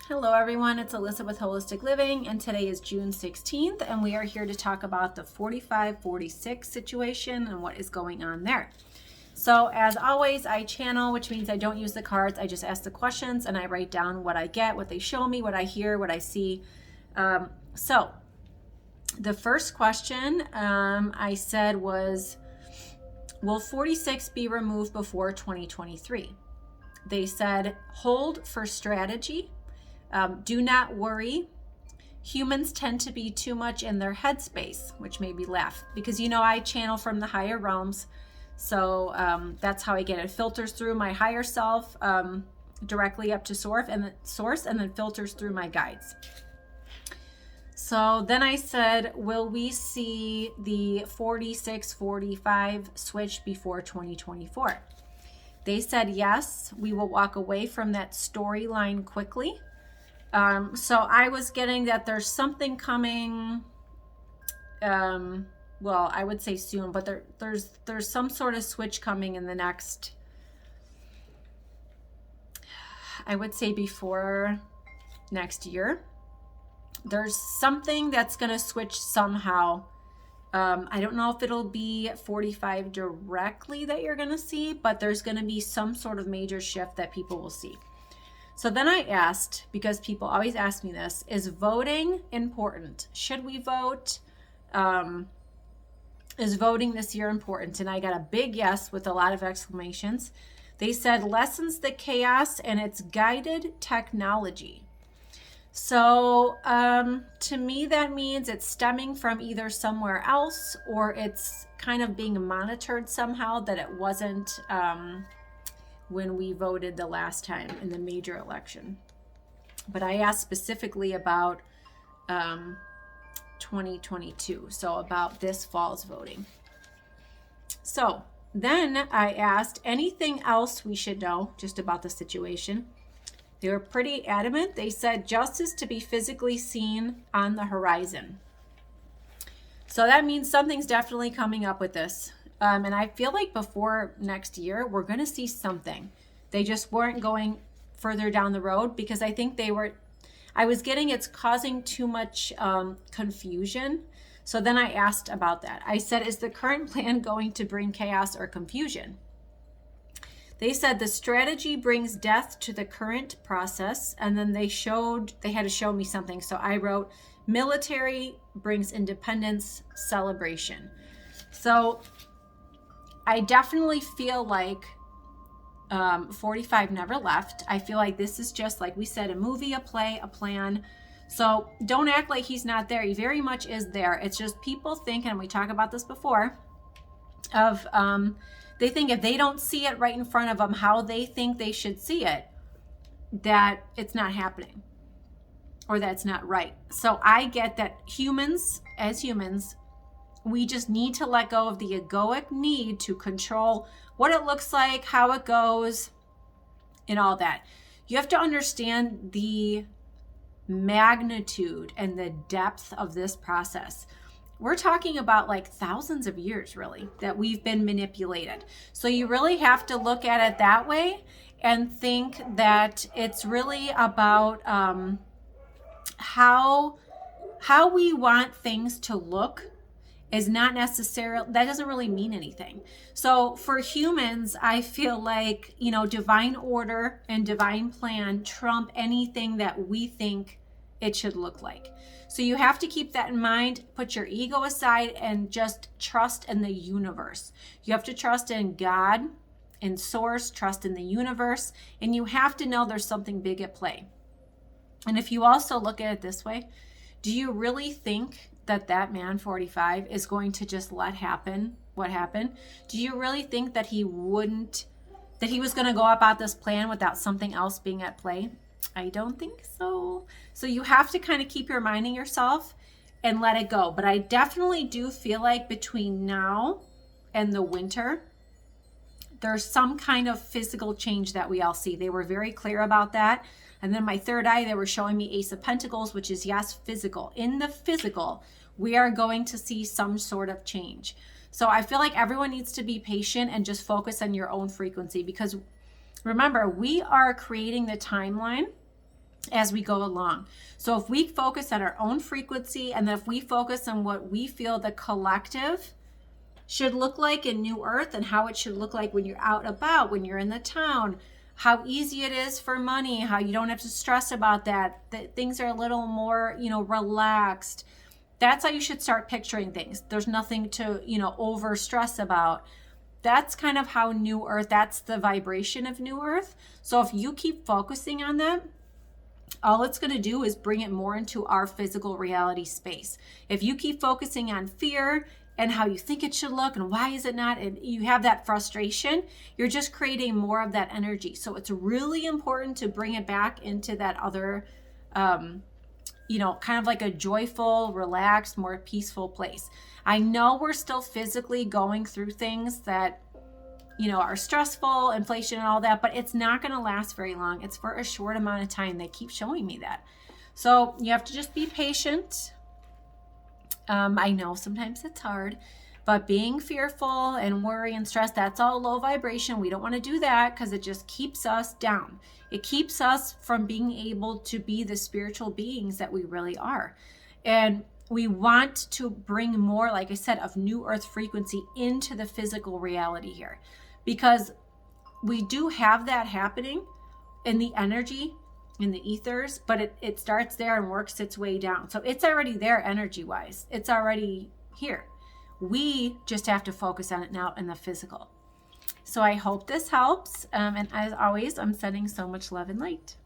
Hello everyone, it's Alyssa with Holistic Living, and today is June 16th, and we are here to talk about the 45-46 situation and what is going on there. So as always, I channel, which means I don't use the cards. I just ask the questions and I write down what I get, what they show me, what I hear, what I see. So the first question I said was, will 46 be removed before 2023? They said, hold for strategy. Do not worry. Humans tend to be too much in their headspace, which made me laugh because, I channel from the higher realms. So that's how I get it. It filters through my higher self directly up to source and then filters through my guides. So then I said, will we see the 46-45 switch before 2024? They said, yes, we will walk away from that storyline quickly. So I was getting that there's something coming, well, I would say soon, but there's some sort of switch coming in the next, I would say before next year. There's something that's going to switch somehow. I don't know if it'll be 45 directly that you're going to see, but there's going to be some sort of major shift that people will see. So then I asked, because people always ask me this, is voting important? Should we vote? Is voting this year important? And I got a big yes with a lot of exclamations. They said lessens the chaos and it's guided technology. So to me, that means it's stemming from either somewhere else or it's kind of being monitored somehow, that it wasn't when we voted the last time in the major election. But I asked specifically about 2022, so about this fall's voting. So then I asked anything else we should know just about the situation. They were pretty adamant. They said justice to be physically seen on the horizon. So that means something's definitely coming up with this. And I feel like before next year, we're going to see something. They just weren't going further down the road because I think I was getting it's causing too much confusion. So then I asked about that. I said, is the current plan going to bring chaos or confusion? They said the strategy brings death to the current process. And then they had to show me something. So I wrote, military brings independence celebration. So I definitely feel like 45 never left. I feel like this is just, like we said, a movie, a play, a plan. So don't act like he's not there. He very much is there. It's just people think, and we talked about this before, of they think if they don't see it right in front of them how they think they should see it, that it's not happening or that's not right. So I get that as humans, we just need to let go of the egoic need to control what it looks like, how it goes, and all that. You have to understand the magnitude and the depth of this process. We're talking about like thousands of years, really, that we've been manipulated. So you really have to look at it that way and think that it's really about how we want things to look is not necessarily, that doesn't really mean anything. So for humans, I feel like, divine order and divine plan trump anything that we think it should look like. So you have to keep that in mind, put your ego aside and just trust in the universe. You have to trust in God, in source, trust in the universe, and you have to know there's something big at play. And if you also look at it this way, do you really think that man 45 is going to just let happen what happened? Do you really think that he was going to go about this plan without something else being at play? I don't think so. So you have to kind of keep your mind in yourself and let it go. But I definitely do feel like between now and the winter, there's some kind of physical change that we all see. They were very clear about that. And then my third eye, they were showing me Ace of Pentacles, which is, yes, physical. In the physical, we are going to see some sort of change. So I feel like everyone needs to be patient and just focus on your own frequency, because remember, we are creating the timeline as we go along. So if we focus on our own frequency, and then if we focus on what we feel the collective should look like in New Earth, and how it should look like when you're out about, when you're in the town, how easy it is for money, how you don't have to stress about that things are a little more, relaxed. That's how you should start picturing things. There's nothing to, over stress about. That's kind of how New Earth, that's the vibration of New Earth. So if you keep focusing on that, all it's going to do is bring it more into our physical reality space. If you keep focusing on fear and how you think it should look and why is it not, and you have that frustration, you're just creating more of that energy. So it's really important to bring it back into that other, kind of like a joyful, relaxed, more peaceful place. I know we're still physically going through things that are stressful, inflation and all that, but it's not going to last very long. It's for a short amount of time. They keep showing me that. So you have to just be patient. I know sometimes it's hard, but being fearful and worry and stress, that's all low vibration. We don't want to do that because it just keeps us down. It keeps us from being able to be the spiritual beings that we really are. And we want to bring more, like I said, of New Earth frequency into the physical reality here, because we do have that happening in the energy, in the ethers, but it starts there and works its way down. So it's already there energy wise. It's already here. We just have to focus on it now in the physical. So I hope this helps. And as always, I'm sending so much love and light.